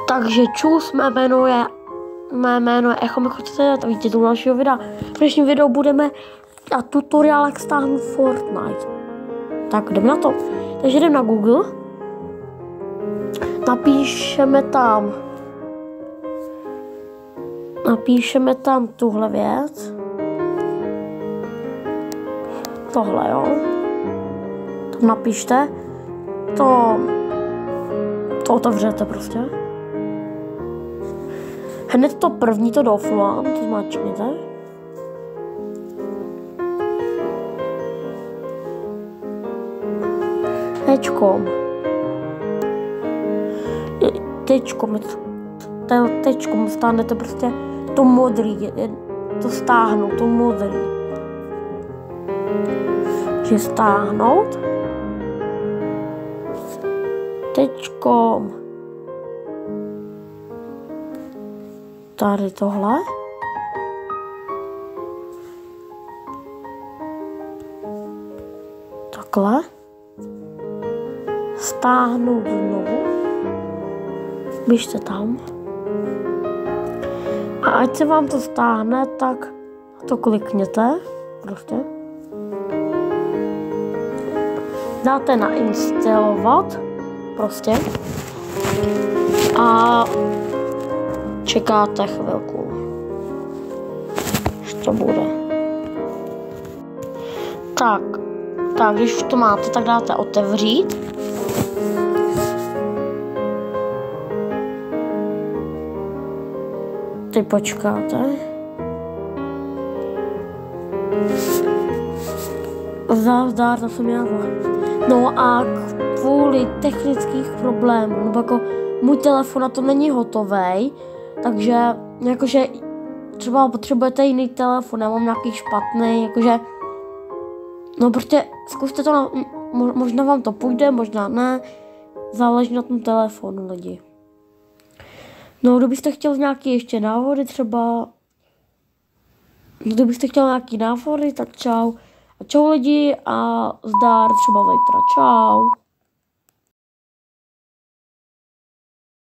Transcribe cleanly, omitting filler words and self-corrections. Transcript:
Takže čus, mé jméno je Echo Michočce, tak vidíte tu dalšího videa. V dnešním videu budeme na tutoriál, jak stáhnout Fortnite. Tak jdeme na to. Takže jdeme na Google. Napíšeme tam tuhle věc. Tohle, jo. To napište. To otevřete prostě. Hned to první to douflám, to zmáčkněte. Tečkom stánete prostě to modrý, to stáhnout, to modrý. Že stáhnout. Tečkom. Tady tohle. Takhle. Stáhnout znovu. Běžte tam. A ať se vám to stáhne, tak to klikněte. Prostě. Dáte na instalovat. Prostě. A čekáte chvilku. Už to bude. Tak, když už to máte, tak dáte otevřít. Teď počkáte. Zdár, to jsem já. No a kvůli technických problémů, nebo jako můj telefon na to není hotový, takže jakože třeba potřebujete jiný telefon, já mám nějaký špatný, jakože no prostě zkuste to, možná vám to půjde, možná ne, záleží na tom telefonu lidi. No, kdybyste chtěl nějaký ještě návody třeba, tak čau. A čau lidi a zdar třeba zítra, čau.